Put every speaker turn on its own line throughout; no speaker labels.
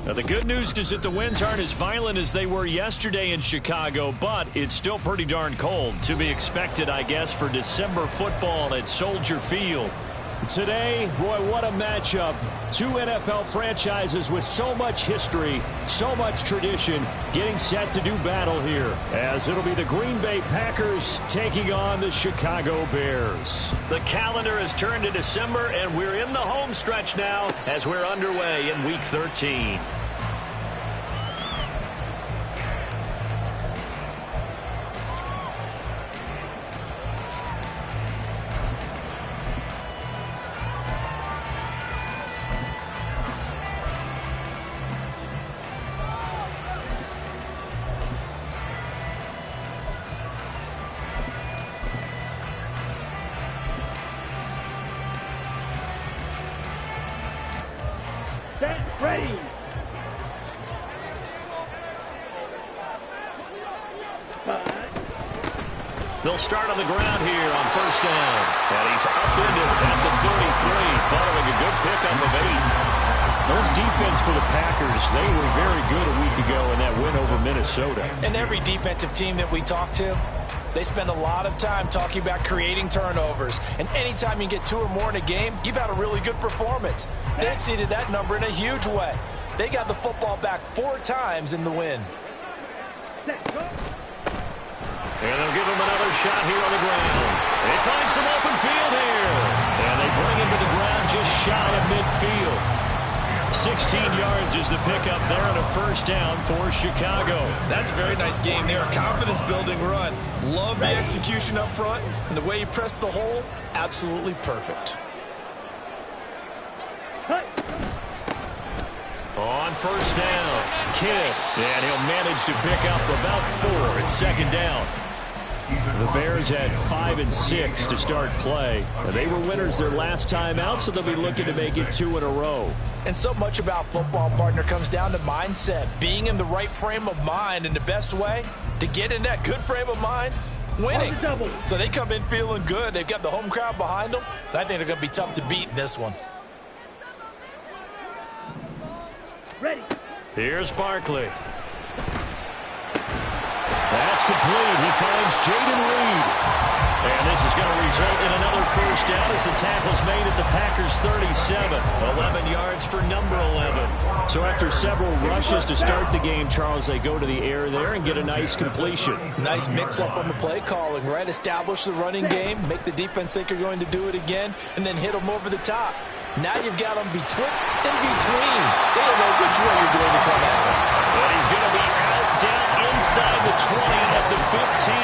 Now, the good news is that the winds aren't as violent as they were yesterday in Chicago, but it's still pretty darn cold. To be expected, I guess, for December football at Soldier Field.
Today, Roy, what a matchup. Two NFL franchises with so much history, so much tradition, getting set to do battle here, as it'll be the Green Bay Packers taking on the Chicago Bears.
The calendar has turned to December, and we're in the home stretch now as we're underway in Week 13.
Ready.
They'll start on the ground here on first down. And he's upended at the 33, following a good pickup of 8.
Those defense for the Packers, they were very good a week ago in that win over Minnesota.
And every defensive team that we talk to, they spend a lot of time talking about creating turnovers. And anytime you get 2 or more in a game, you've had a really good performance. They exceeded that number in a huge way. They got the football back 4 times in the win.
And they'll give him another shot here on the ground. They find some open field here. And they bring him to the ground just shy of midfield. 16 yards is the pickup there and a first down for Chicago.
That's a very nice game there. Confidence-building run. Love the execution up front. And the way he pressed the hole, absolutely perfect.
On first down, Kidd. And he'll manage to pick up about 4 at second down.
The Bears had 5 and 6 to start play. They were winners their last time out, so they'll be looking to make it 2 in a row.
And so much about football, partner, comes down to mindset. Being in the right frame of mind, and the best way to get in that good frame of mind, winning. So they come in feeling good. They've got the home crowd behind them. And I think they're going to be tough to beat in this one.
Ready.
Here's Barkley.
That's complete. He finds Jaden Reed.
And this is going to result in another first down as the tackle's made at the Packers' 37. 11 yards for number 11.
So after several rushes to start the game, Charles, they go to the air there and get a nice completion.
Nice mix-up on the play calling, right? Establish the running game, make the defense think you're going to do it again, and then hit them over the top. Now you've got them betwixt and between. They don't know which way you're going to come at them.
But he's going to be out down inside the 20 at the 15.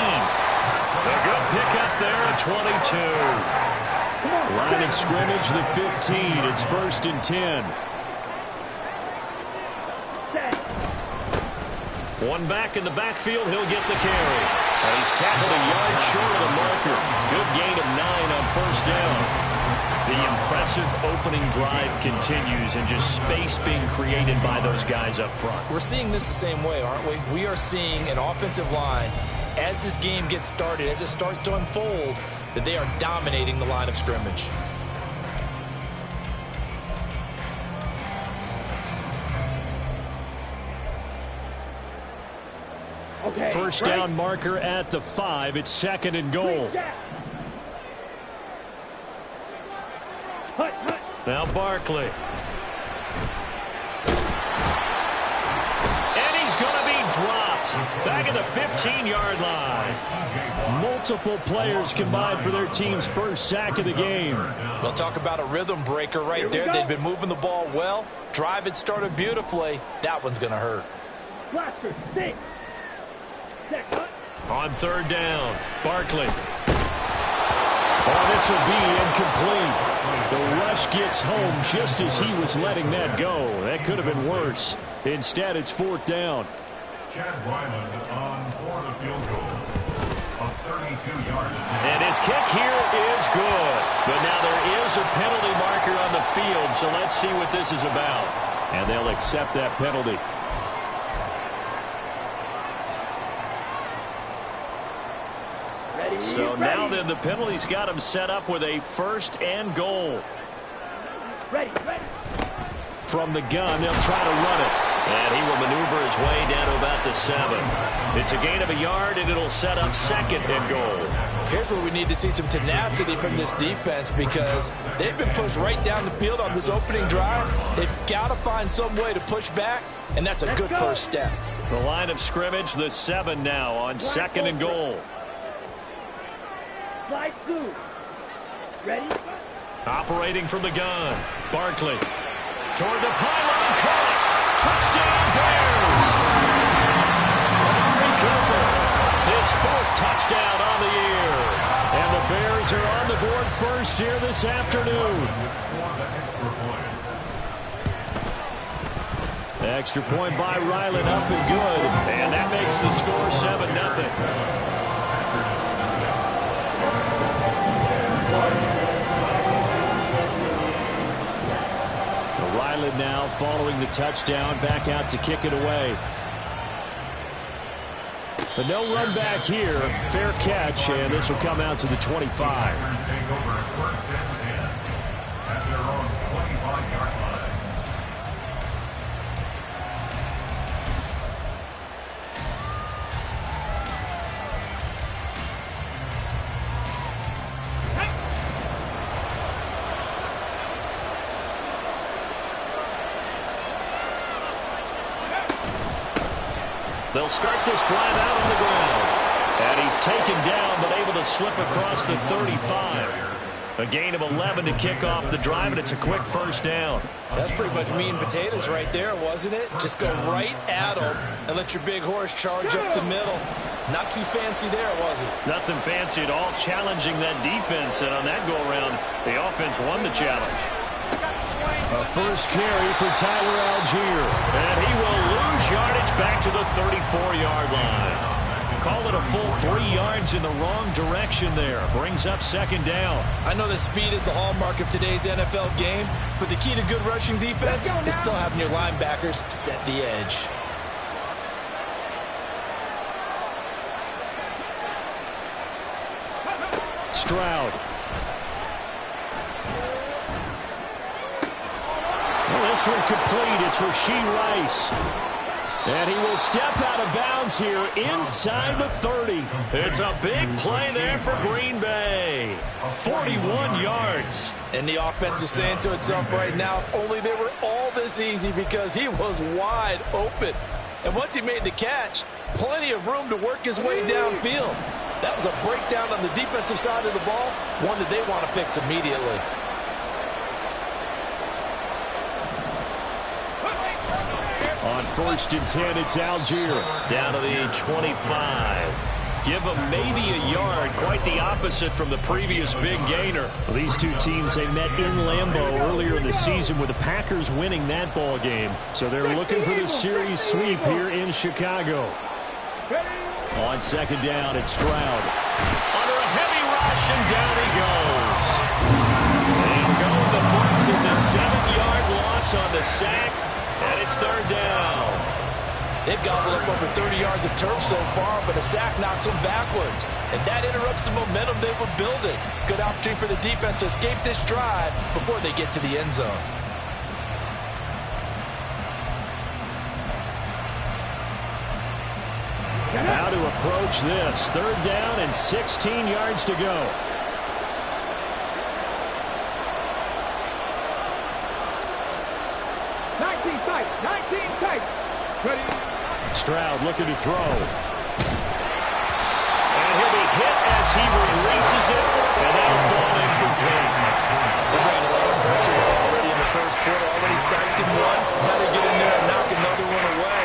A good pickup there at 22.
Line of scrimmage, the 15. It's 1st and 10.
One back in the backfield, he'll get the carry. And he's tackled a yard short of the marker. Good gain of 9 on first down. The impressive opening drive continues and just space being created by those guys up front.
We're seeing this the same way, aren't we? We are seeing an offensive line, as this game gets started, as it starts to unfold, that they are dominating the line of scrimmage.
Okay.
First down marker at the 5. It's 2nd and goal.
Now Barkley. And he's going to be dropped back at the 15-yard line.
Multiple players combined for their team's first sack of the game.
We'll talk about a rhythm breaker right there. They've been moving the ball well. Drive had started beautifully. That one's going to hurt.
Blaster, 6.
On third down, Barkley.
Oh, this will be incomplete. The rush gets home just as he was letting that go. That could have been worse. Instead, it's 4th down.
Chad Wyman on for the field goal. A 32-yard.
And his kick here is good. But now there is a penalty marker on the field, so let's see what this is about.
And they'll accept that penalty.
So now then the penalty's got him set up with a 1st and goal.
Ready.
From the gun, they'll try to run it.
And he will maneuver his way down to about the 7. It's a gain of a yard, and it'll set up 2nd and goal.
Here's where we need to see some tenacity from this defense because they've been pushed right down the field on this opening drive. They've got to find some way to push back, and that's a good first step.
The line of scrimmage, the 7 now on 2nd and goal.
Slide through. Ready?
Operating from the gun. Barkley. Toward the pylon. Caught. Touchdown Bears. Amari Cooper. His 4th touchdown on the year. And the Bears are on the board first here this afternoon. Extra point by Ryland, up and good. And that makes the score 7-0. Ryland now following the touchdown, back out to kick it away. But no run back here. Fair catch, and this will come out to the 25. They'll start this drive out on the ground. And he's taken down, but able to slip across the 35. A gain of 11 to kick off the drive, and it's a quick first down.
That's pretty much meat and potatoes right there, wasn't it? Just go right at them and let your big horse charge up the middle. Not too fancy there, was it?
Nothing fancy at all, challenging that defense. And on that go-around, the offense won the challenge.
A first carry for Tyler Algier.
And he will lose yardage back to the 34-yard line. Call it a full 3 yards in the wrong direction there. Brings up 2nd down.
I know that speed is the hallmark of today's NFL game, but the key to good rushing defense is still having your linebackers set the edge.
Stroud. Well, this one complete. It's Rashee Rice. And he will step out of bounds here inside the 30.
It's a big play there for Green Bay. 41 yards.
And the offense is saying to itself right now, if only they were all this easy, because he was wide open. And once he made the catch, plenty of room to work his way downfield. That was a breakdown on the defensive side of the ball, one that they want to fix immediately.
On 1st and 10, it's Algier.
Down to the 25. Give them maybe a yard. Quite the opposite from the previous big gainer.
Well, these two teams, they met in Lambeau earlier in the season with the Packers winning that ball game. So they're looking for the series sweep here in Chicago. On 2nd down, it's Stroud.
Under a heavy rush, and down he goes. And going the books is a 7-yard loss on the sack. And it's 3rd down.
They've gobbled up over 30 yards of turf so far, but a sack knocks them backwards. And that interrupts the momentum they were building. Good opportunity for the defense to escape this drive before they get to the end zone.
How to approach this. 3rd down and 16 yards to go. Stroud looking to throw.
And he'll be hit as he releases it, and that'll fall incomplete.
They're bringing a lot of pressure already in the first quarter. Already sacked him once. Now they get in there and knock another one away.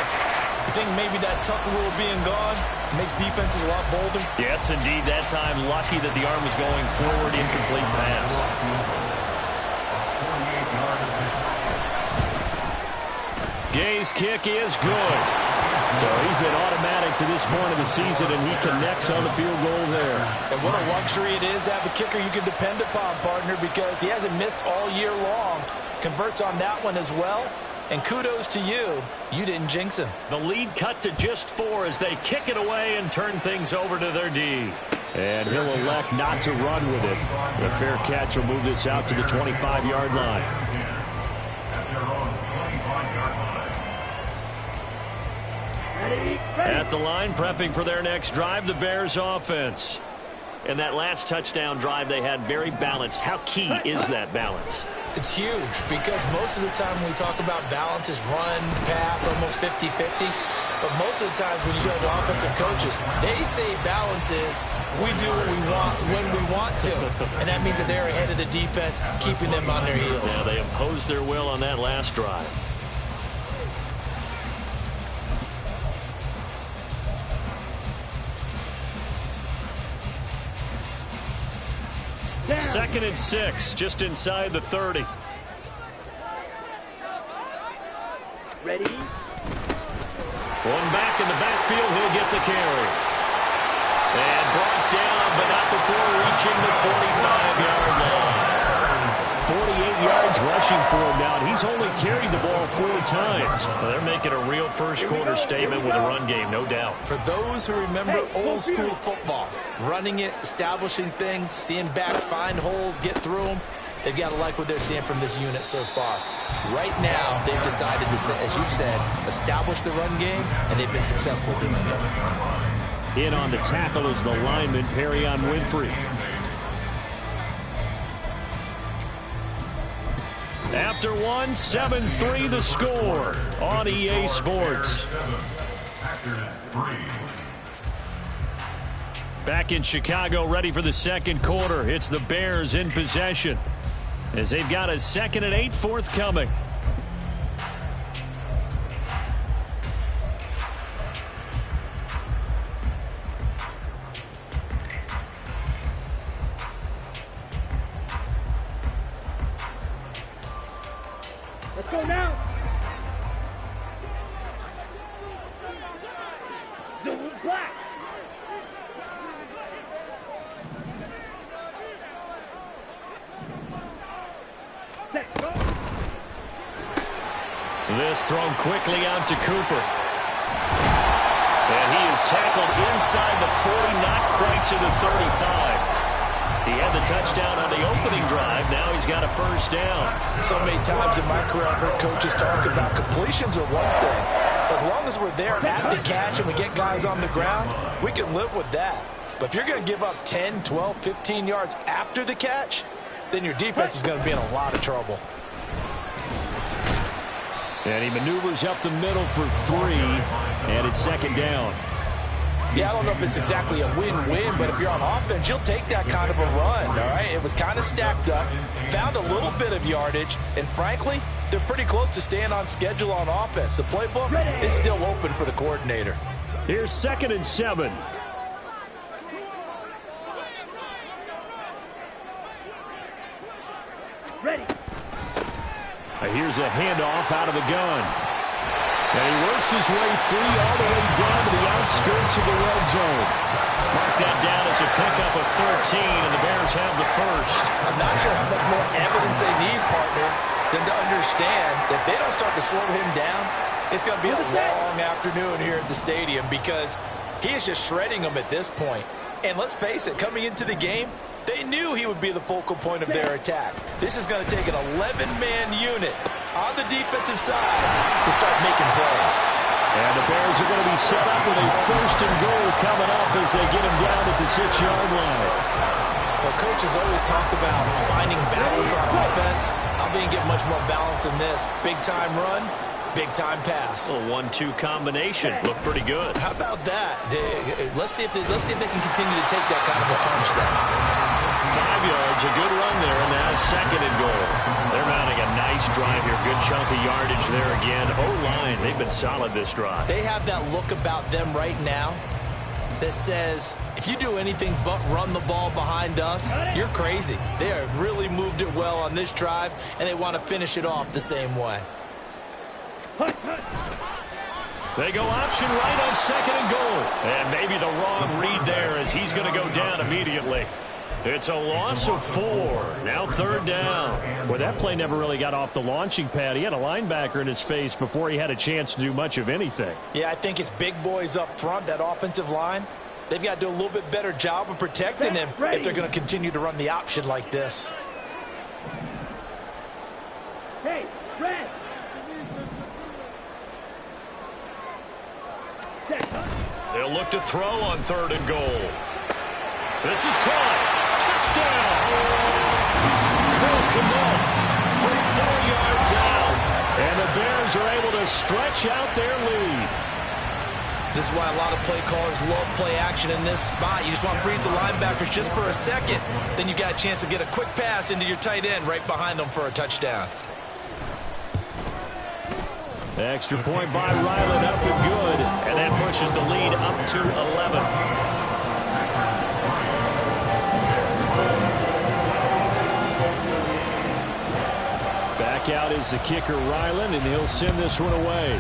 I think maybe that Tucker rule being gone makes defenses a lot bolder.
Yes, indeed. That time, lucky that the arm was going forward. Incomplete pass.
Gay's kick is good. So he's been automatic to this point of the season, and he connects on the field goal there.
And what a luxury it is to have a kicker you can depend upon, partner, because he hasn't missed all year long. Converts on that one as well. And kudos to you. You didn't jinx him.
The lead cut to just 4 as they kick it away and turn things over to their D.
And he'll elect not to run with it. The fair catch will move this out to the 25-yard line. At the line, prepping for their next drive, the Bears offense.
And that last touchdown drive they had very balanced. How key is that balance?
It's huge because most of the time when we talk about balance is run, pass, almost 50-50. But most of the times when you tell the offensive coaches, they say balance is we do what we want when we want to. And that means that they're ahead of the defense, keeping them on their heels.
Yeah, they imposed their will on that last drive. Second and 6, just inside the 30.
Ready?
One back in the backfield, he'll get the carry. And brought down, but not before reaching the 45-yard line.
48 yards rushing for him now, and he's only carried the ball 4 times.
Well, they're making a real first-quarter statement with a run game, no doubt.
For those who remember old-school football, running it, establishing things, seeing backs find holes, get through them, they've got to like what they're seeing from this unit so far. Right now, they've decided to, as you said, establish the run game, and they've been successful doing it.
In on the tackle is the lineman, Perrion Winfrey. After one, 7-3 the score on EA Sports. Back in Chicago, ready for the second quarter. It's the Bears in possession as they've got a 2nd and 8 forthcoming.
Let's go now. Zulu black. Set, go.
This thrown quickly out to Cooper.
And he is tackled inside the 40, not quite to the 35. He had the touchdown on the opening drive. Now he's got a first down.
So many times in my career I've heard coaches talk about completions are one thing. But as long as we're there at the catch and we get guys on the ground, we can live with that. But if you're going to give up 10, 12, 15 yards after the catch, then your defense is going to be in a lot of trouble.
And he maneuvers up the middle for 3, and it's 2nd down.
Yeah, I don't know if it's exactly a win-win, but if you're on offense, you'll take that kind of a run, all right? It was kind of stacked up, found a little bit of yardage, and frankly, they're pretty close to staying on schedule on offense. The playbook is still open for the coordinator.
Here's 2nd and 7.
Ready.
Here's a handoff out of the gun. And he works his way free all the way down to the outskirts of the red zone.
Mark that down as a pickup of 13, and the Bears have the first.
I'm not sure how much more evidence they need, partner, than to understand that if they don't start to slow him down, it's going to be a long afternoon here at the stadium because he is just shredding them at this point. And let's face it, coming into the game, they knew he would be the focal point of their attack. This is going to take an 11-man unit on the defensive side to start making plays.
And the Bears are going to be set up with a 1st and goal coming up as they get him down at the 6-yard line.
Well, coaches always talk about finding balance on offense. I don't think you get much more balance than this. Big-time run, big-time pass.
A 1-2 combination. Looked pretty good.
How about that? Let's see if they can continue to take that kind of a punch then.
5 yards, a good run there, and now 2nd and goal. They're mounting a nice drive here. Good chunk of yardage there again. O-line, they've been solid this drive.
They have that look about them right now that says, if you do anything but run the ball behind us, you're crazy. They have really moved it well on this drive, and they want to finish it off the same way.
They go option right on 2nd and goal. And maybe the wrong read there as he's going to go down immediately. It's a loss of 4. Now 3rd down.
Well, that play never really got off the launching pad. He had a linebacker in his face before he had a chance to do much of anything.
Yeah, I think it's big boys up front, that offensive line. They've got to do a little bit better job of protecting him if they're going to continue to run the option like this.
Hey, red. Set.
They'll look to throw on 3rd and goal. This is caught. Touchdown. Cole Kmet from 4 yards out.
And the Bears are able to stretch out their lead.
This is why a lot of play callers love play action in this spot. You just want to freeze the linebackers just for a second. Then you got a chance to get a quick pass into your tight end right behind them for a touchdown.
Extra point by Ryland, up and good.
And that pushes the lead up to 11.
Back out is the kicker, Ryland, and he'll send this one away.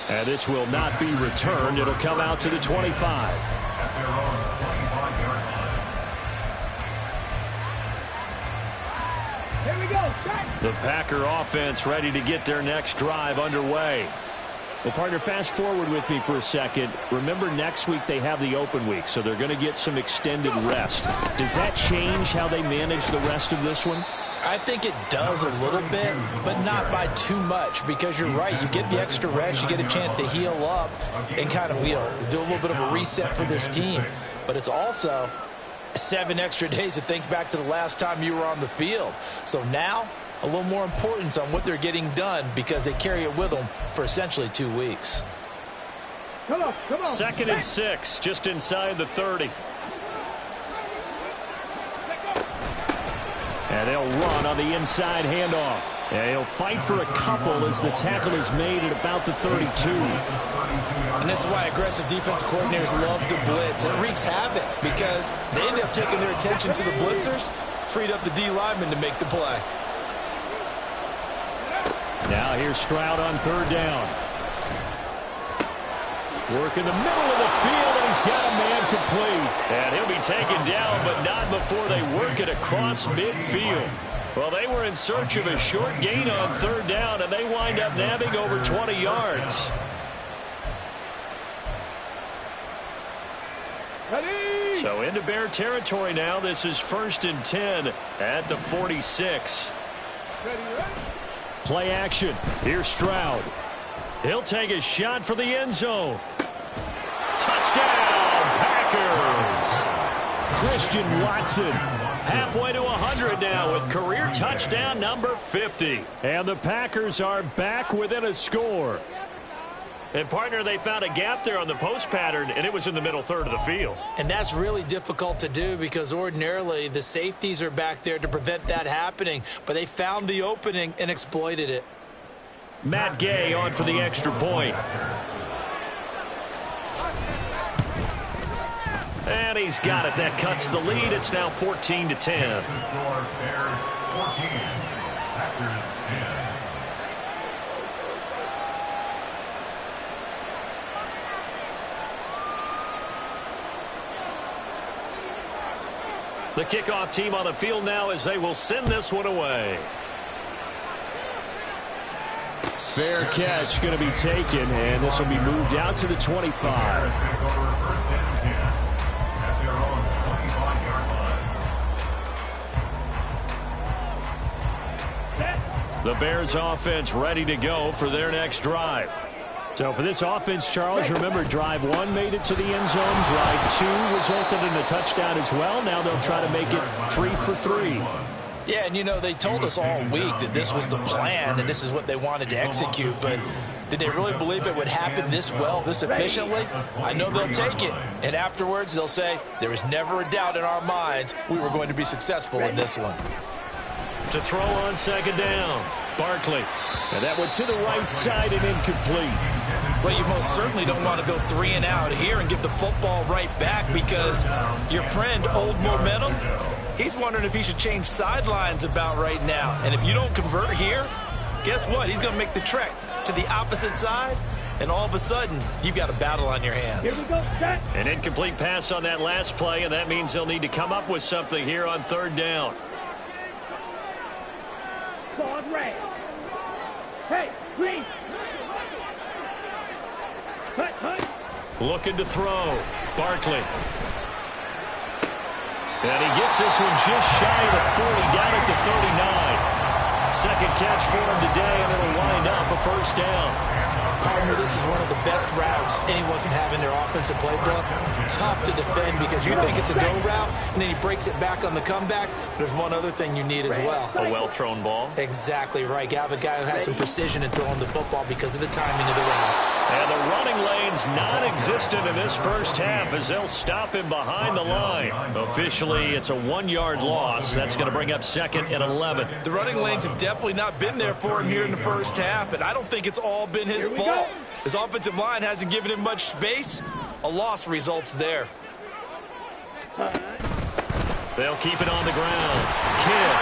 And this will not be returned. It'll come out to the 25.
At their own 25-yard line.
Here we go. Set.
The Packer offense ready to get their next drive underway. Well, partner, fast forward with me for a second. Remember, next week they have the open week, so they're going to get some extended rest. Does that change how they manage the rest of this one?
I think it does a little bit, but not by too much, because you're right. You get the extra rest, you get a chance to heal up and kind of, do a little bit of a reset for this team. But it's also 7 extra days to think back to the last time you were on the field. So now, a little more importance on what they're getting done, because they carry it with them for essentially 2 weeks.
Come on, come on.
2nd and 6, just inside the 30.
And they'll run on the inside handoff. And he'll fight for a couple as the tackle is made at about the 32.
And this is why aggressive defensive coordinators love to blitz. It wreaks havoc because they end up taking their attention to the blitzers, freed up the D lineman to make the play.
Now here's Stroud on 3rd down. Work in the middle of the field, and he's got a man complete.
And he'll be taken down, but not before they work it across midfield. Well, they were in search of a short gain on 3rd down, and they wind up nabbing over 20 yards.
Ready.
So into Bear territory now. This is 1st and 10 at the 46.
Ready, ready.
Play action. Here's Stroud.
He'll take a shot for the end zone. Touchdown, Packers!
Christian Watson.
Halfway to 100 now with career touchdown number 50.
And the Packers are back within a score.
And, partner, they found a gap there on the post pattern, and it was in the middle third of the field.
And that's really difficult to do because ordinarily the safeties are back there to prevent that happening. But they found the opening and exploited it.
Matt Gay on for the extra point. And he's got it. That cuts the lead. It's now 14-10.
The score, Bears 14, Packers 10.
The kickoff team on the field now as they will send this one away.
Fair catch going to be taken, and this will be moved out to the 25.
Bears take over 1st and 10 at their own 25-yard line.
The Bears offense ready to go for their next drive.
So for this offense, Charles, remember drive 1 made it to the end zone. Drive 2 resulted in a touchdown as well. Now they'll try to make it 3 for 3.
Yeah, and they told us all week that this was the plan and this is what they wanted to execute, but did they really believe it would happen this well, this efficiently? I know they'll take it, and afterwards they'll say, there was never a doubt in our minds we were going to be successful in this one.
To throw on 2nd down, Barkley.
And that one to the right side and incomplete.
Well, you most certainly don't want to go 3 and out here and give the football right back because your friend, Old Momentum, he's wondering if he should change sidelines about right now. And if you don't convert here, guess what? He's going to make the trek to the opposite side, and all of a sudden, you've got a battle on your hands.
Here we go, set.
An incomplete pass on that last play, and that means they'll need to come up with something here on 3rd down.
Ball red. Hey, green. Hut, hut.
Looking to throw. Barkley. And he gets this one just shy of the 40, down at the 39. Second catch for him today, and it'll wind up a 1st down.
Partner, this is one of the best routes anyone can have in their offensive playbook. Tough to defend because you think it's a go route, and then he breaks it back on the comeback. There's one other thing you need as well.
A well-thrown ball.
Exactly right. You have a guy who has some precision in throwing the football because of the timing of the route.
And the running lane's non-existent in this first half as they'll stop him behind the line. Officially, it's a 1-yard loss. That's going to bring up 2nd and 11.
The running lanes have definitely not been there for him here in the first half, and I don't think it's all been his fault. His offensive line hasn't given him much space. A loss results there.
They'll keep it on the ground. Kidd.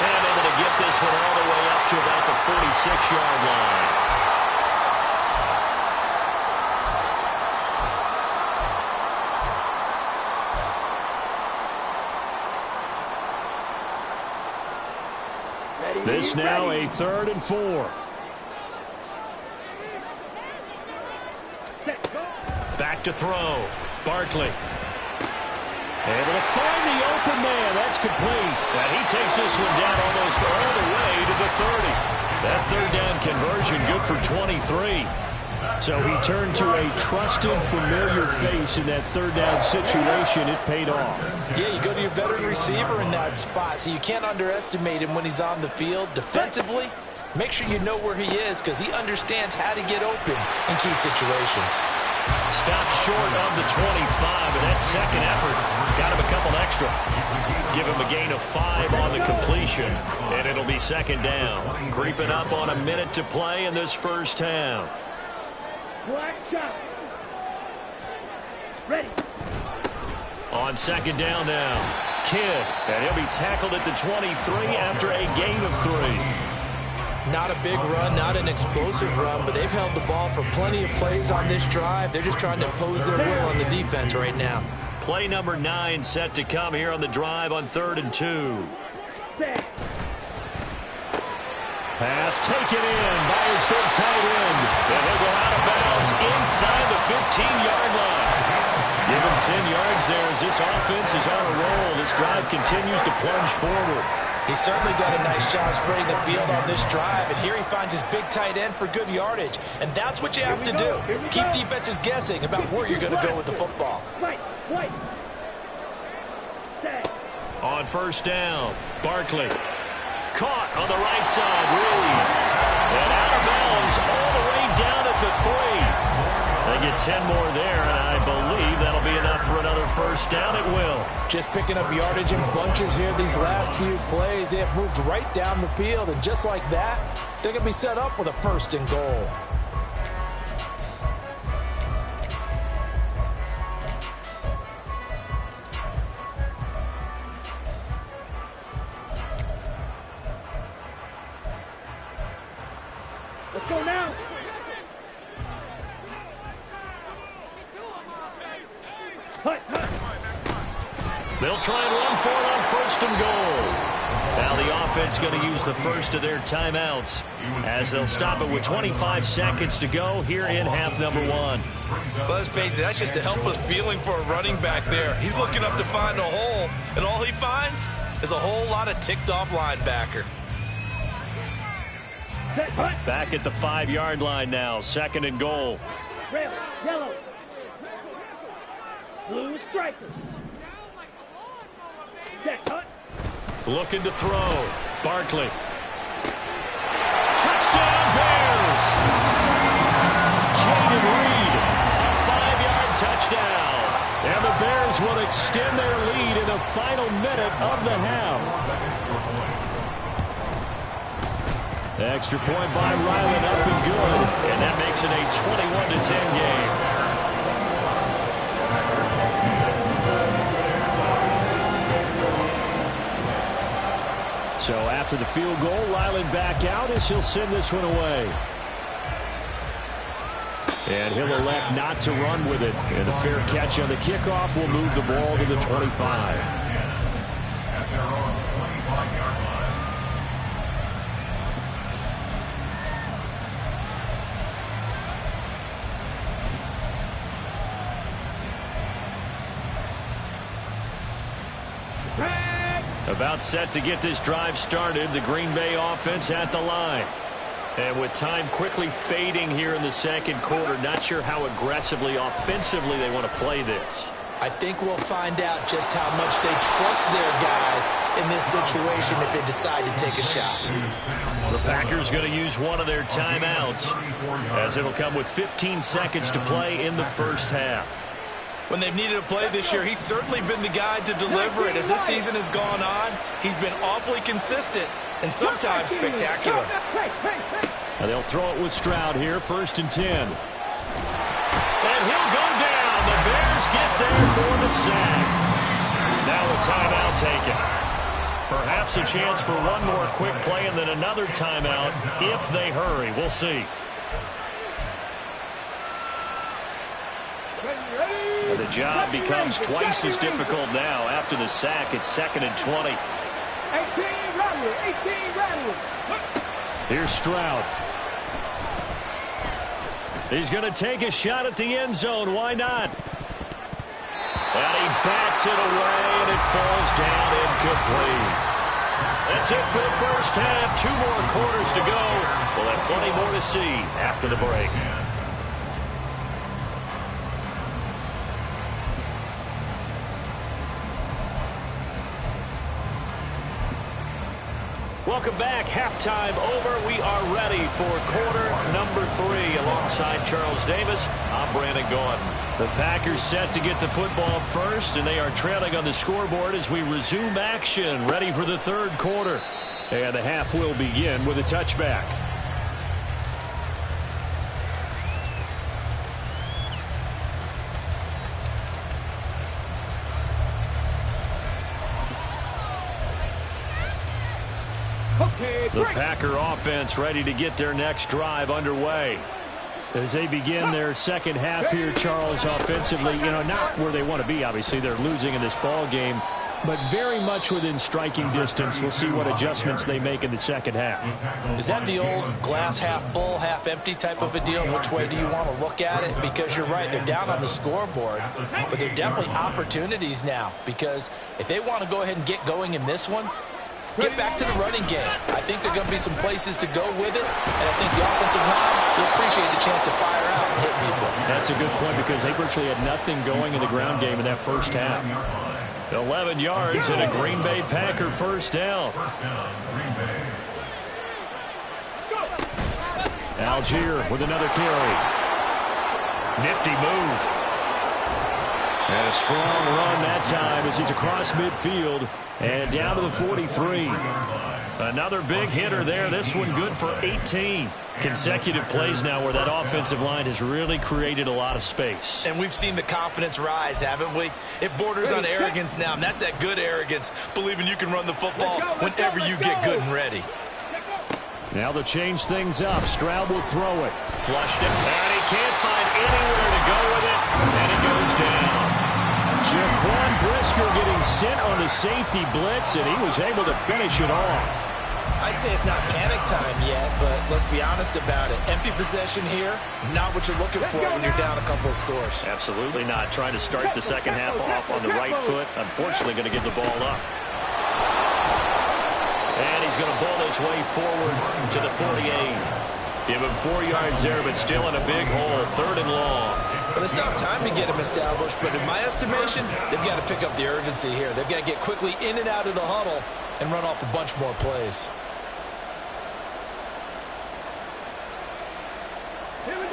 And able to get this one all the way up to about the 46-yard line.
This now a 3rd and 4.
Back to throw. Barkley.
Able to find the open man. That's complete.
And he takes this one down almost all the way to the 30. That 3rd down conversion good for 23.
So he turned to a trusted, familiar face in that 3rd down situation. It paid off.
Yeah, you go to your veteran receiver in that spot, so you can't underestimate him when he's on the field. Defensively, make sure you know where he is because he understands how to get open in key situations.
Stops short of the 25, and that second effort got him a couple extra. Give him a gain of 5 on the completion, and it'll be 2nd down. Creeping up on a minute to play in this first half.
Black shot. Ready.
On 2nd down now, Kidd, and he'll be tackled at the 23 after a gain of 3.
Not a big run, not an explosive run, but they've held the ball for plenty of plays on this drive. They're just trying to impose their will on the defense right now.
Play number 9 set to come here on the drive on 3rd and 2.
Pass taken in by his big tight end.
And he'll go out of bounds inside the 15-yard line. Give him 10 yards there as this offense is on a roll. This drive continues to plunge forward.
He's certainly done a nice job spreading the field on this drive, and here he finds his big tight end for good yardage. And that's what you have to do. Keep defenses guessing about where you're going to go with the football.
On 1st down, Barkley. Caught on the right side, Reed. And out of bounds all the way down at the 3. They get 10 more there, and I believe that'll be enough for another 1st down. It will.
Just picking up yardage in bunches here these last few plays. They have moved right down the field, and just like that, they're going to be set up with a 1st and goal.
Let's go now.
They'll try and run for it on 1st and goal. Now the offense going to use the first of their timeouts as they'll stop it with 25 seconds to go here in half number 1.
Well, let's face it, that's just a helpless feeling for a running back there. He's looking up to find a hole, and all he finds is a whole lot of ticked-off linebacker.
Back at the 5-yard line now, 2nd and goal.
Red, yellow, blue stripers.
Looking to throw. Barkley. Touchdown Bears! Jaden Reed, a 5-yard touchdown. And the Bears will extend their lead in the final minute of the half. Extra point by Ryland up and good. And that makes it a 21-10 game. So after the field goal, Ryland back out as he'll send this one away. And he'll elect not to run with it. And a fair catch on the kickoff will move the ball to the 25. About set to get this drive started. The Green Bay offense at the line.
And with time quickly fading here in the second quarter, not sure how aggressively, offensively they want to play this.
I think we'll find out just how much they trust their guys in this situation if they decide to take a shot.
The Packers going to use one of their timeouts as it'll come with 15 seconds to play in the first half.
When they've needed a play this year, he's certainly been the guy to deliver it. As this season has gone on, he's been awfully consistent and sometimes spectacular.
And they'll throw it with Stroud here, 1st and 10. And he'll go down. The Bears get there for the sack. Now a timeout taken. Perhaps a chance for one more quick play and then another timeout if they hurry. We'll see. And the job becomes twice as difficult now. After the sack, it's 2nd and 20.
18 Radler.
Here's Stroud. He's going to take a shot at the end zone. Why not? And he bats it away, and it falls down incomplete. That's it for the first half. 2 more quarters to go. We'll have plenty more to see after the break. Welcome back. Halftime over. We are ready for quarter number 3. Alongside Charles Davis, I'm Brandon Gaudin. The Packers set to get the football first, and they are trailing on the scoreboard as we resume action, ready for the third quarter. And the half will begin with a touchback. The Packer offense ready to get their next drive underway. As they begin their second half here, Charles, offensively, not where they want to be. Obviously, they're losing in this ball game, but very much within striking distance. We'll see what adjustments they make in the second half.
Is that the old glass half full, half empty type of a deal? Which way do you want to look at it? Because you're right, they're down on the scoreboard, but they're definitely opportunities now, because if they want to go ahead and get going in this one, get back to the running game. I think there are going to be some places to go with it, and I think the offensive line will appreciate the chance to fire out and hit people.
That's a good point because they virtually had nothing going in the ground game in that first half. 11 yards and a Green Bay Packer first down. Algier with another carry. Nifty move. And a strong run that time as he's across midfield and down to the 43. Another big hitter there. This one good for 18. Consecutive plays now where that offensive line has really created a lot of space.
And we've seen the confidence rise, haven't we? It borders on arrogance now, and that's that good arrogance, believing you can run the football whenever you get good and ready.
Now they'll change things up. Stroud will throw it. Flushed it, and he can't find anywhere to go with it, and it goes down. Jaquan Brisker getting sent on the safety blitz, and he was able to finish it off.
I'd say it's not panic time yet, but let's be honest about it. Empty possession here, not what you're looking for when you're down a couple of scores.
Absolutely not. Trying to start the second half off on the right foot. Unfortunately, going to get the ball up. And he's going to bowl his way forward to the 48. Give him 4 yards there, but still in a big hole. 3rd and long.
Well, it's not time to get him established, but in my estimation, they've got to pick up the urgency here. They've got to get quickly in and out of the huddle and run off a bunch more plays.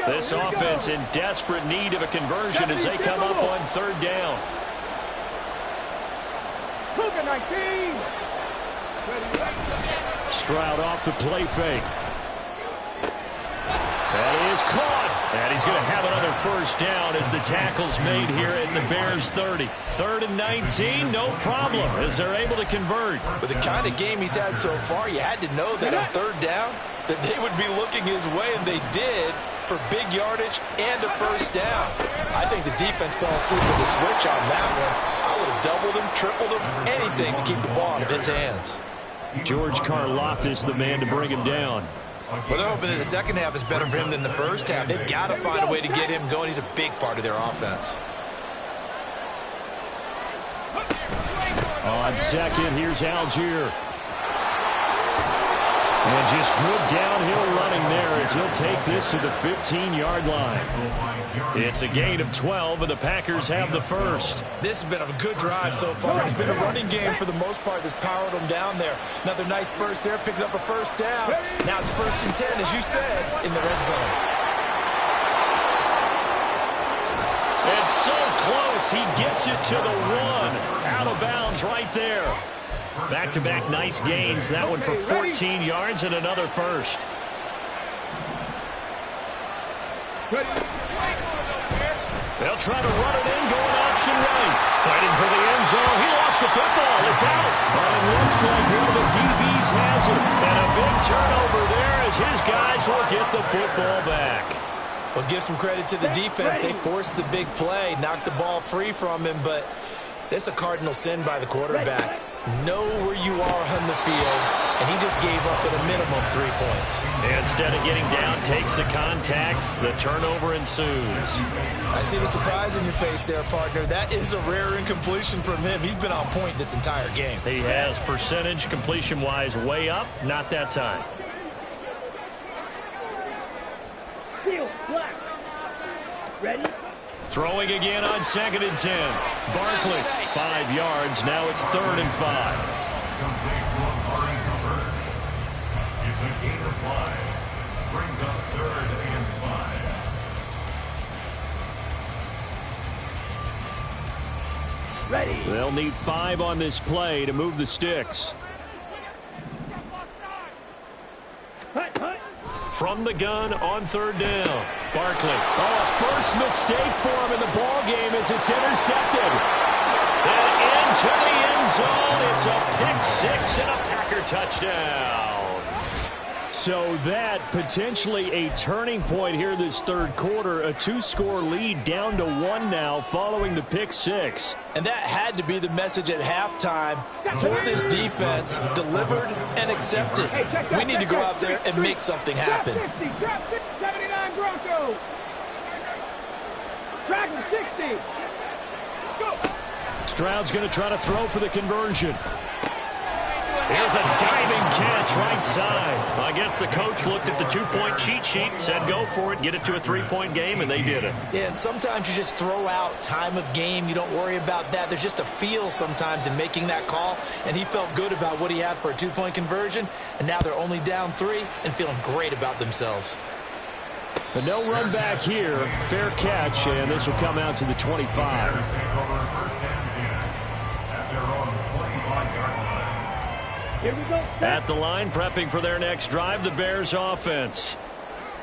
This offense in desperate need of a conversion as they come up on 3rd down. Stroud off the play fake. That is caught. And he's going to have another first down as the tackle's made here at the Bears 30. 3rd and 19, no problem as they're able to convert.
With the kind of game he's had so far, you had to know that on 3rd down that they would be looking his way, and they did, for big yardage and a first down. I think the defense fell asleep with the switch on that one. I would have doubled him, tripled him, anything to keep the ball out of his hands.
George Karlaftis, the man to bring him down.
Well, they're hoping that the second half is better for him than the first half. They've got to find a way to get him going. He's a big part of their offense.
On second, here's Algier. And just good downhill running there as he'll take this to the 15-yard line. It's a gain of 12, and the Packers have the first.
This has been a good drive so far. It's been a running game for the most part that's powered them down there. Another nice burst there, picking up a first down. Now it's 1st and 10, as you said, in the red zone.
It's so close. He gets it to the 1. Out of bounds right there. Back-to-back nice gains. That one for 14 yards and another first. They'll try to run it in, going option right. Fighting for the end zone. He lost the football. It's out. But it looks like one of the DBs has it. And a big turnover there as his guys will get the football back.
Well, give some credit to the defense. They forced the big play, knocked the ball free from him, but that's a cardinal sin by the quarterback. Know where you are on the field, and he just gave up at a minimum 3 points.
Instead of getting down, takes the contact. The turnover ensues.
I see the surprise in your face there, partner. That is a rare incompletion from him. He's been on point this entire game.
He has percentage completion-wise way up. Not that time.
Ready?
Throwing again on 2nd and 10. Barkley, 5 yards. Now it's 3rd and 5.
Complete to Amari Cooper. It's a gain of 5. Brings up 3rd and 5.
Ready?
They'll need 5 on this play to move the sticks.
Hut, hut.
From the gun on 3rd down. Barkley. Oh, first mistake for him in the ball game as it's intercepted. And into the end zone. It's a pick 6 and a Packer touchdown. So that potentially a turning point here this 3rd quarter. A 2-score lead down to 1 now following the pick 6.
And that had to be the message at halftime for this defense. Delivered and accepted. We need to go out there and make something happen.
Trap 50, 79 Broncos. Track 60. Let's go.
Stroud's going to try to throw for the conversion. Here's a diving catch right side. I guess the coach looked at the 2-point cheat sheet and said go for it, get it to a 3-point game, and they did it.
Yeah, and sometimes you just throw out time of game. You don't worry about that. There's just a feel sometimes in making that call, and he felt good about what he had for a 2-point conversion, and now they're only down 3 and feeling great about themselves.
But no run back here. Fair catch, and this will come out to the 25.
Take over 1st and 10 at their own 25-yard line.
Here we go.
At the line, prepping for their next drive, the Bears offense.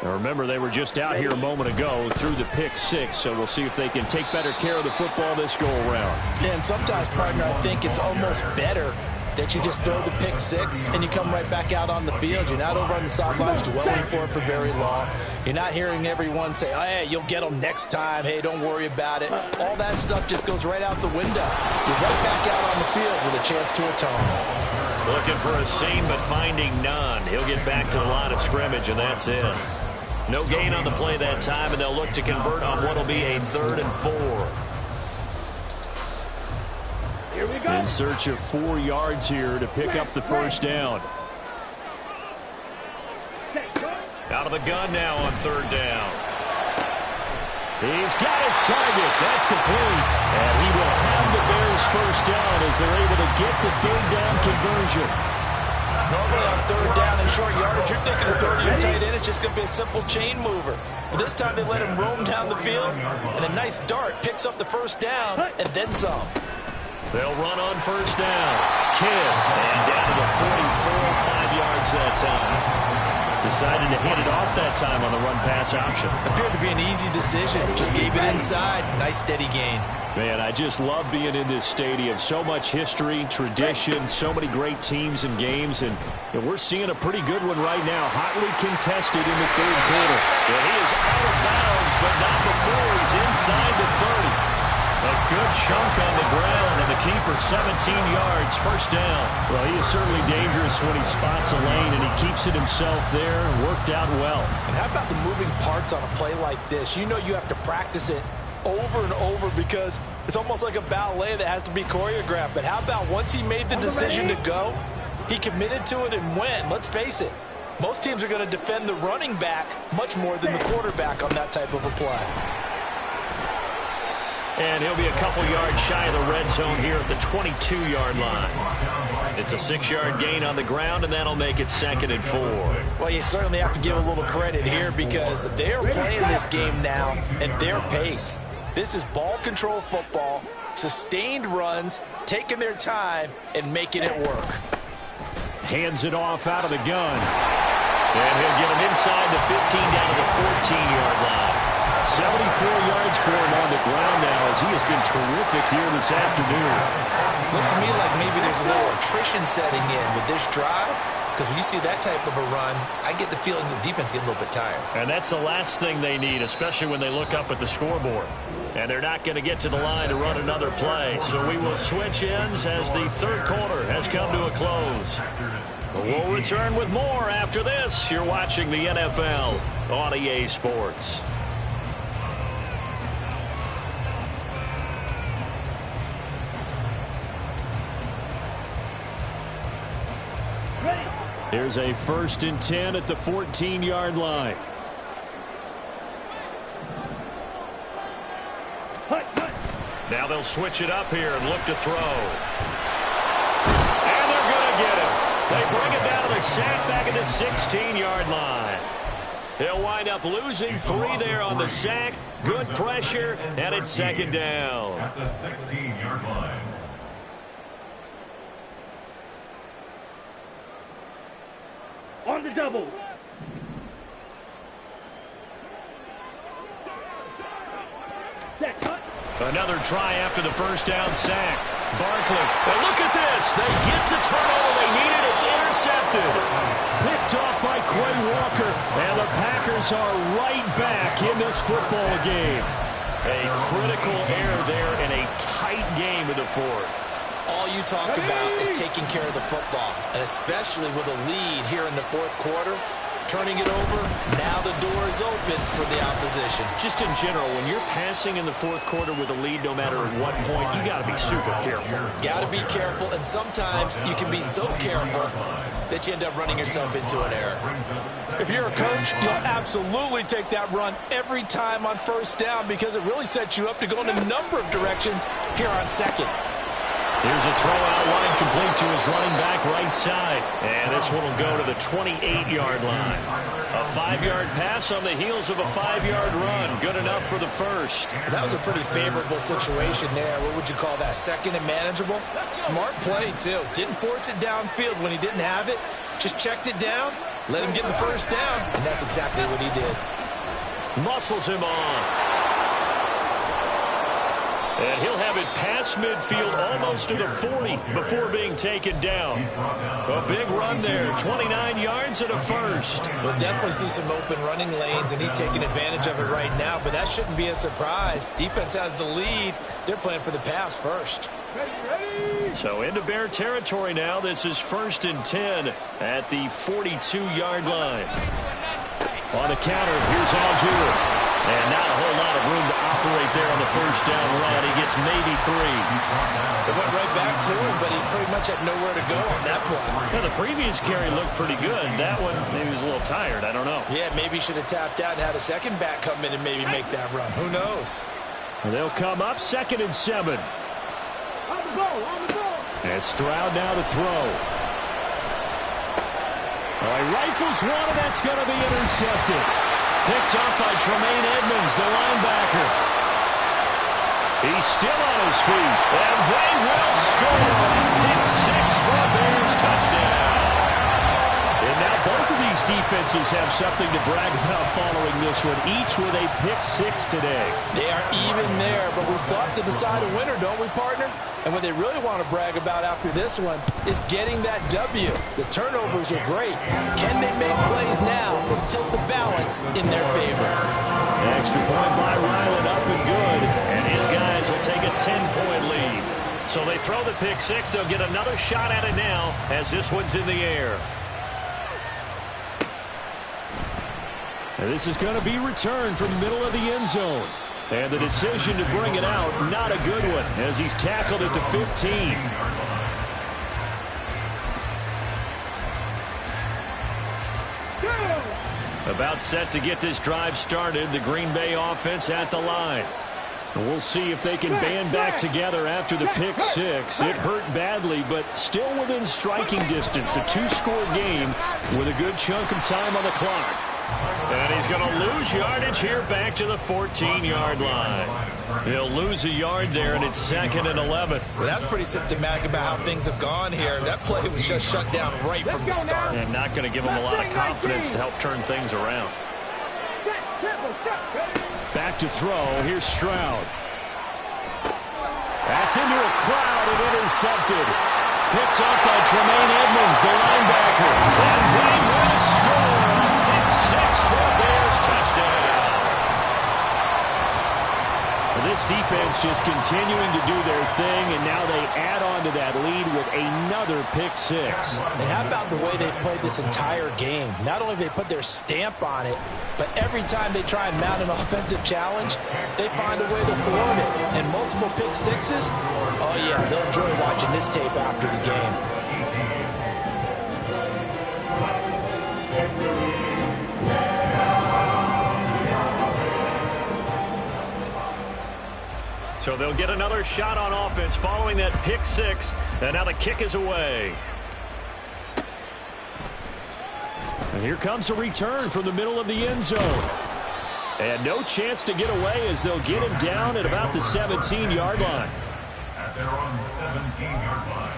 Now remember, they were just out here a moment ago through the pick 6, so we'll see if they can take better care of the football this go-around.
Yeah, and sometimes, partner, I think it's almost better that you just throw the pick 6 and you come right back out on the field. You're not over on the sidelines dwelling for it for very long. You're not hearing everyone say, oh, hey, you'll get them next time. Hey, don't worry about it. All that stuff just goes right out the window. You're right back out on the field with a chance to atone.
Looking for a seam, but finding none. He'll get back to the line of scrimmage, and that's it. No gain on the play that time, and they'll look to convert on what will be a 3rd and 4.
Here we go.
In search of 4 yards here to pick up the first down. Out of the gun now on 3rd down. He's got his target. That's complete. And he will have the Bears first down as they're able to get the 3rd down conversion.
Normally on 3rd down and short yardage, you're thinking of throwing your tight end. It's just going to be a simple chain mover. But this time they let him roam down the field, and a nice dart picks up the first down and then some.
They'll run on 1st down. Kidd, and down to the 44, 5 yards that time. Decided to hit it off that time on the run-pass option.
Appeared to be an easy decision. Just gave it inside. Nice steady gain.
Man, I just love being in this stadium. So much history, tradition, so many great teams and games, and we're seeing a pretty good one right now. Hotly contested in the 3rd quarter. And he is out of bounds, but not before he's inside the 30. A good chunk on the ground, and the keeper 17 yards, first down. Well, he is certainly dangerous when he spots a lane, and he keeps it himself there. Worked out well.
And how about the moving parts on a play like this? You know you have to practice it over and over because it's almost like a ballet that has to be choreographed. But how about once he made the decision to go, he committed to it and went. Let's face it, Most teams are going to defend the running back much more than the quarterback on that type of a play.
And he'll be a couple yards shy of the red zone here at the 22-yard line. It's a 6-yard gain on the ground, and that'll make it 2nd and 4.
Well, you certainly have to give a little credit here because they're playing this game now at their pace. This is ball control football, sustained runs, taking their time, and making it work.
Hands it off out of the gun. And he'll get him inside the 15 down to the 14-yard line. 74 yards for him on the ground now as he has been terrific here this afternoon.
Looks to me like maybe there's a little attrition setting in with this drive because when you see that type of a run, I get the feeling the defense getting a little bit tired.
And that's the last thing they need, especially when they look up at the scoreboard. And they're not going to get to the line to run another play. So we will switch ends as the third quarter has come to a close. We'll return with more after this. You're watching the NFL on EA Sports. Here's a 1st and 10 at the 14-yard line. Now they'll switch it up here and look to throw. And they're going to get him. They bring it down to the sack back at the 16-yard line. They'll wind up losing 3 there on the sack. Good pressure, and it's 2nd down.
At the 16-yard line.
On the double. Set, cut.
Another try after the first down sack. Barkley. And look at this. They get the turnover they needed. It's intercepted. Picked off by Quay Walker. And the Packers are right back in this football game. A critical error there in a tight game in the 4th.
All you talk about is taking care of the football, and especially with a lead here in the 4th quarter, turning it over, now the door is open for the opposition.
Just in general, when you're passing in the 4th quarter with a lead, no matter at what point, you got to be super careful.
Got to be careful, and sometimes you can be so careful that you end up running yourself into an error. If you're a coach, you'll absolutely take that run every time on 1st down because it really sets you up to go in a number of directions here on 2nd.
Here's a throw out wide complete to his running back right side. And this one will go to the 28-yard line. A 5-yard pass on the heels of a 5-yard run. Good enough for the first.
That was a pretty favorable situation there. What would you call that? 2nd and manageable? Smart play, too. Didn't force it downfield when he didn't have it. Just checked it down, let him get the first down, and that's exactly what he did.
Muscles him off. And he'll have it past midfield almost to the 40 before being taken down. A big run there, 29 yards and a first.
We'll definitely see some open running lanes, and he's taking advantage of it right now, but that shouldn't be a surprise. Defense has the lead. They're playing for the pass first.
So into Bear territory now. This is 1st and 10 at the 42-yard line. On the counter, here's Algier. And not a whole lot of room to operate there on the first down run. He gets maybe 3.
It went right back to him, but he pretty much had nowhere to go on that play.
Yeah, the previous carry looked pretty good. That one, maybe he was a little tired. I don't know.
Yeah, maybe he should have tapped out and had a second back come in and maybe make that run. Who knows?
They'll come up 2nd and 7.
On the ball, on the ball.
And Stroud now to throw. All right, rifles one, and that's going to be intercepted. Picked up by Tremaine Edmonds, the linebacker. He's still on his feet, and they will score. Pick 6 for a Bears touchdown. And now both of these defenses have something to brag about following this one, each with a pick 6 today.
They are even there, but we still have to decide a winner, don't we, partner? And what they really want to brag about after this one is getting that W. The turnovers are great. Can they make plays now that tilt the balance in their favor?
Extra point by Ryland, up and good. And his guys will take a 10-point lead. So they throw the pick 6. They'll get another shot at it now as this one's in the air. And this is going to be returned from the middle of the end zone. And the decision to bring it out, not a good one, as he's tackled at the 15. About set to get this drive started. The Green Bay offense at the line. We'll see if they can band back together after the pick six. It hurt badly, but still within striking distance. A two-score game with a good chunk of time on the clock. And he's going to lose yardage here back to the 14-yard line. He'll lose a yard there, and it's 2nd and 11.
Well, that's pretty symptomatic about how things have gone here. That play was just shut down right from the start.
And not going to give him a lot of confidence to help turn things around.
Back to throw. Here's Stroud. That's into a crowd and intercepted. Picked up by Tremaine Edmonds, the linebacker. And they will score. Pick six for Bears touchdown. This defense just continuing to do their thing, and now they add on to that lead with another pick six.
And how about the way they've played this entire game? Not only have they put their stamp on it, but every time they try and mount an offensive challenge, they find a way to thwart it. And multiple pick sixes, oh yeah, they'll enjoy watching this tape after the game.
So they'll get another shot on offense following that pick six. And now the kick is away.
And here comes a return from the middle of the end zone. And no chance to get away as they'll get him down at about the 17-yard line.
At their own 17-yard line.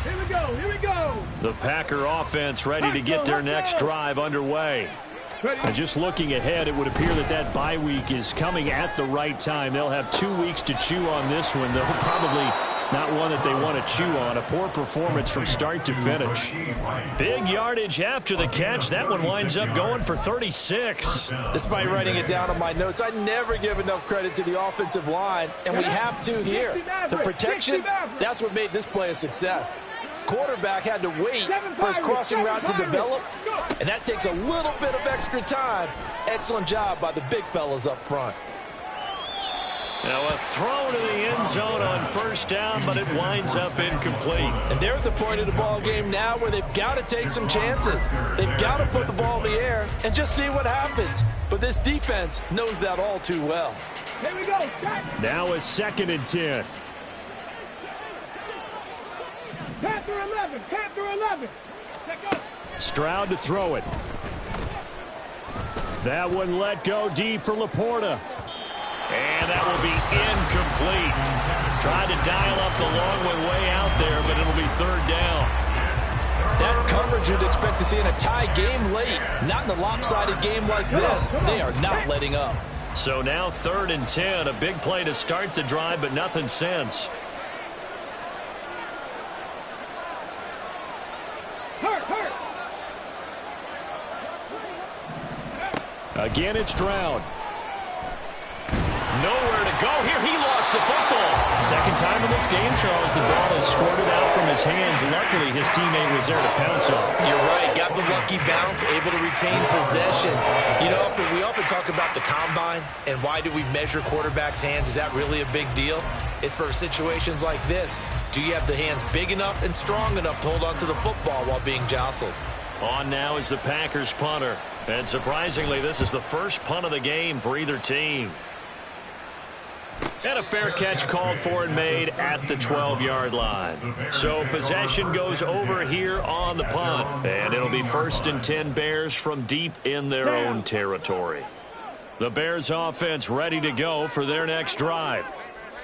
Here we go, here we go.
The Packer offense ready to get their next drive underway. And just looking ahead, it would appear that that bye week is coming at the right time. They'll have 2 weeks to chew on this one. They'll probably not one that they want to chew on. A poor performance from start to finish.
Big yardage after the catch. That one winds up going for 36.
Despite writing it down on my notes, I never give enough credit to the offensive line, and we have to here. The protection, that's what made this play a success. Quarterback had to wait for his crossing route to develop, and that takes a little bit of extra time. Excellent job by the big fellas up front.
Now a throw to the end zone on first down, but it winds up incomplete.
And they're at the point of the ball game now where they've got to take some chances. They've got to put the ball in the air and just see what happens. But this defense knows that all too well.
Here we go.
Now a 2nd and 10.
Panther 11, Panther 11.
Stroud to throw it. That one let go deep for Laporta.
And that will be incomplete. Tried to dial up the long one way out there, but it'll be 3rd down.
That's coverage you'd expect to see in a tie game late. Not in a lopsided game like this. They are not letting up.
So now 3rd and 10. A big play to start the drive, but nothing since.
Again, it's Stroud.
Nowhere to go here. He lost the football.
Second time in this game, Charles, the ball is squirted out from his hands. Luckily, his teammate was there to pounce on.
You're right. Got the lucky bounce, able to retain possession. You know, we often talk about the combine and why do we measure quarterbacks' hands. Is that really a big deal? It's for situations like this. Do you have the hands big enough and strong enough to hold on to the football while being jostled?
On now is the Packers punter. And surprisingly, this is the first punt of the game for either team. And a fair catch called for and made at the 12-yard line. So possession goes over here on the punt. And it'll be 1st and 10 Bears from deep in their own territory. The Bears offense ready to go for their next drive.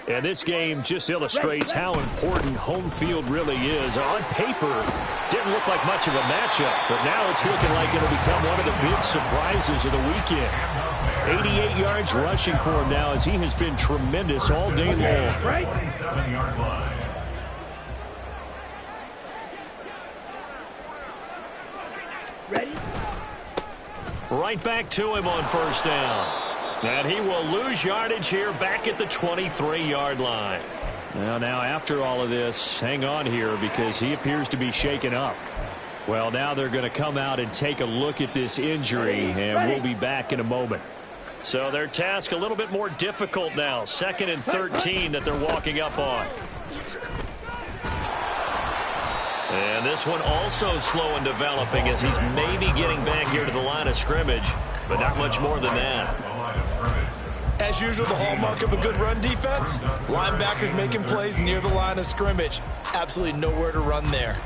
And this game just illustrates how important home field really is. On paper, didn't look like much of a matchup, but now it's looking like it'll become one of the big surprises of the weekend. 88 yards rushing for him now as he has been tremendous all day long.
27-yard line.
Ready?
Right back to him on first down. And he will lose yardage here back at the 23-yard line.
Now, after all of this, hang on here because he appears to be shaken up. Well, now they're going to come out and take a look at this injury, and we'll be back in a moment.
So their task a little bit more difficult now. 2nd and 13 that they're walking up on. And this one also slow in developing as he's maybe getting back here to the line of scrimmage, but not much more than that.
As usual, the hallmark of a good run defense, linebackers making plays near the line of scrimmage. Absolutely nowhere to run there.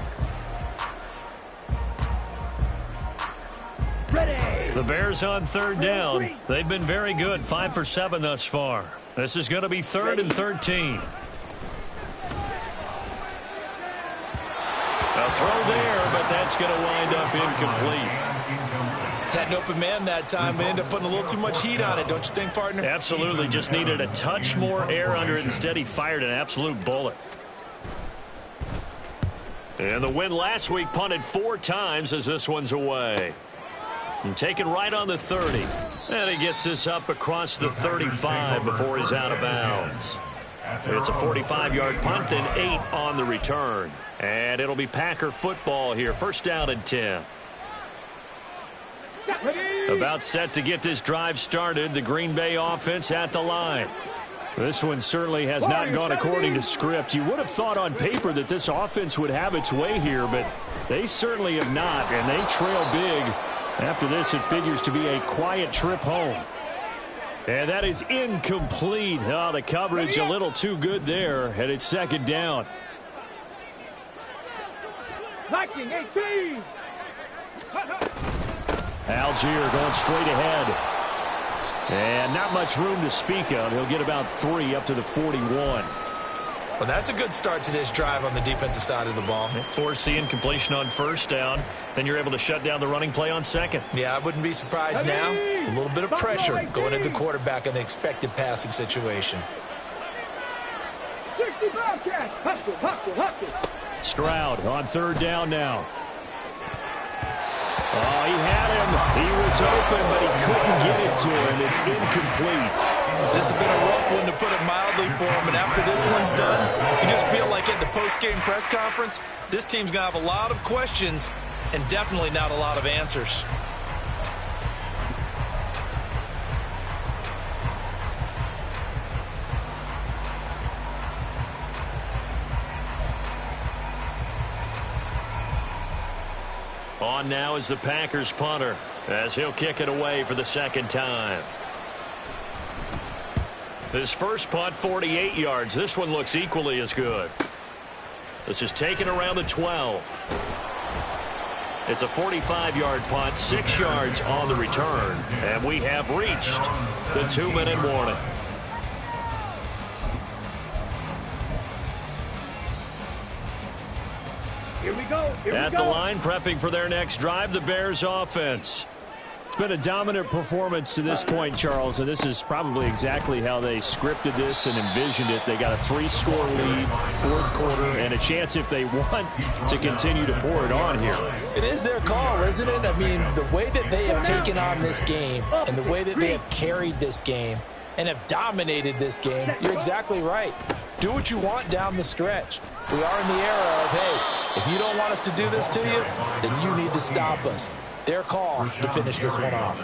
Ready.
The Bears on third down. They've been very good, 5 for 7 thus far. This is going to be 3rd and 13. A throw there, but that's going to wind up incomplete.
Had an open man that time, but ended up putting a little too much heat on it, don't you think, partner?
Absolutely, just needed a touch more air under it. Instead, he fired an absolute bullet. And the win last week punted 4 times as this one's away. And taken right on the 30. And he gets this up across the 35 before he's out of bounds. It's a 45-yard punt, then 8 on the return. And it'll be Packer football here. 1st down and 10. About set to get this drive started. The Green Bay offense at the line. This one certainly has not gone according to script. You would have thought on paper that this offense would have its way here, but they certainly have not, and they trail big. After this, it figures to be a quiet trip home. And that is incomplete. Oh, the coverage a little too good there, and it's 2nd down.
Viking 18.
Algier going straight ahead. And not much room to speak of. He'll get about 3 up to the 41.
Well, that's a good start to this drive on the defensive side of the ball.
Force the incompletion on 1st down. Then you're able to shut down the running play on 2nd.
Yeah, I wouldn't be surprised now. A little bit of pressure going into the quarterback in an expected passing situation.
65 catch. Hustle, hustle, hustle.
Stroud on 3rd down now. Oh, he had him. He was open, but he couldn't get it to him. It's incomplete.
This has been a rough one, to put it mildly, for him. And after this one's done, you just feel like at the post-game press conference, this team's going to have a lot of questions and definitely not a lot of answers.
On now is the Packers punter, as he'll kick it away for the 2nd time. His first punt, 48 yards. This one looks equally as good. This is taken around the 12. It's a 45-yard punt, 6 yards on the return. And we have reached the 2-minute warning.
Here we go.
At the line, prepping for their next drive, the Bears offense. It's been a dominant performance to this point, Charles, and this is probably exactly how they scripted this and envisioned it. They got a 3-score lead, 4th quarter, and a chance, if they want, to continue to pour it on here.
It is their call, isn't it? I mean, the way that they have taken on this game and the way that they have carried this game and have dominated this game, you're exactly right. Do what you want down the stretch. We are in the era of, hey, if you don't want us to do this to you, then you need to stop us. Their call to finish this one off.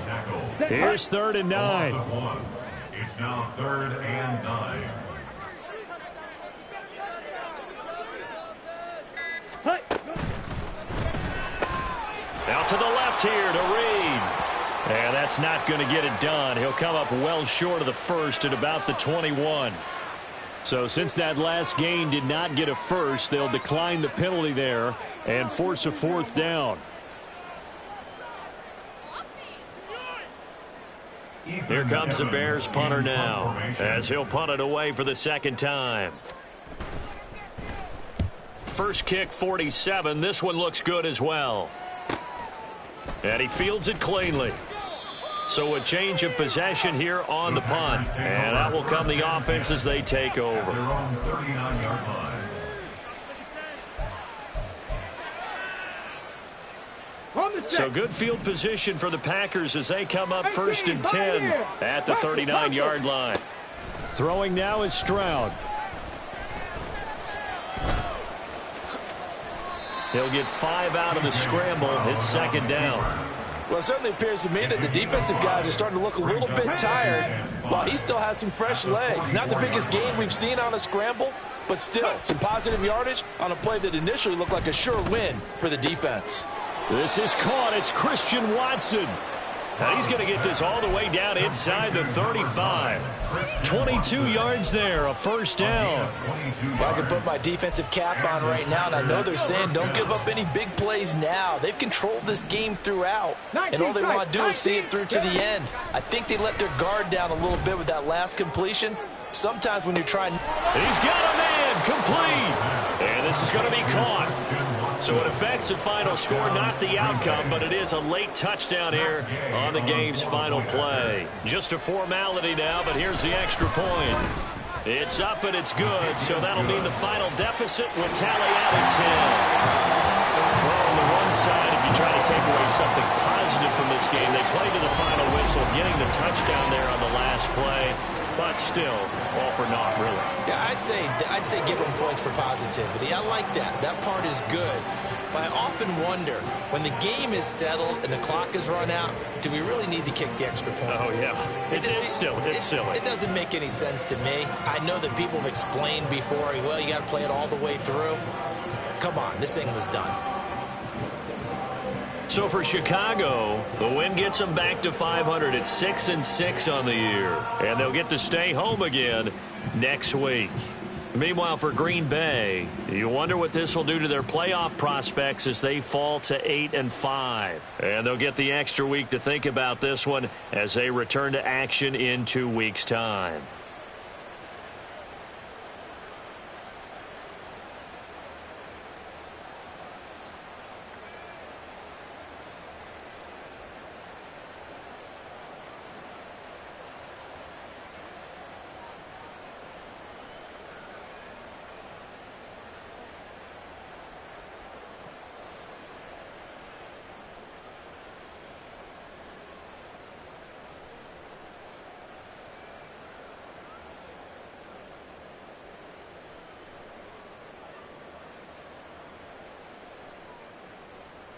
Here's 3rd and 9.
It's now 3rd and 9.
Out to the left here to Reed. And that's not going to get it done. He'll come up well short of the 1st at about the 21. So since that last gain did not get a 1st, they'll decline the penalty there and force a 4th down. Here comes the Bears punter now, as he'll punt it away for the 2nd time. First kick, 47. This one looks good as well. And he fields it cleanly. So a change of possession here on the punt. And that will come the offense as they take over.
Their own 39-yard line.
So good field position for the Packers as they come up 1st and 10 at the 39-yard line. Throwing now is Stroud. He'll get 5 out of the scramble. It's 2nd down.
Well, it certainly appears to me that the defensive guys are starting to look a little bit tired while he still has some fresh legs. Not the biggest gain we've seen on a scramble, but still some positive yardage on a play that initially looked like a sure win for the defense.
This is caught. It's Christian Watson.
And he's going to get this all the way down inside the 35. 22 yards there, a first down.
Well, I can put my defensive cap on right now, and I know they're saying don't give up any big plays now. They've controlled this game throughout, and all they want to do is see it through to the end. I think they let their guard down a little bit with that last completion. Sometimes when you're trying...
He's got a man, complete. And this is going to be caught. So it affects the final score, not the outcome, but it is a late touchdown here on the game's final play. Just a formality now, but here's the extra point. It's up and it's good, so that'll mean the final deficit will tally out at 10. Well, on the one side, if you try to take away something positive from this game, they played to the final whistle, getting the touchdown there on the last play. But still, all for naught, really.
Yeah, I'd say give them points for positivity. I like that. That part is good. But I often wonder, when the game is settled and the clock is run out, do we really need to kick the extra point?
Oh, yeah. It's silly. It's silly.
It doesn't make any sense to me. I know that people have explained before, well, you got to play it all the way through. Come on, this thing was done.
So for Chicago, the win gets them back to 500 at 6-6 on the year. And they'll get to stay home again next week. Meanwhile, for Green Bay, you wonder what this will do to their playoff prospects as they fall to 8-5. And they'll get the extra week to think about this one as they return to action in 2 weeks' time.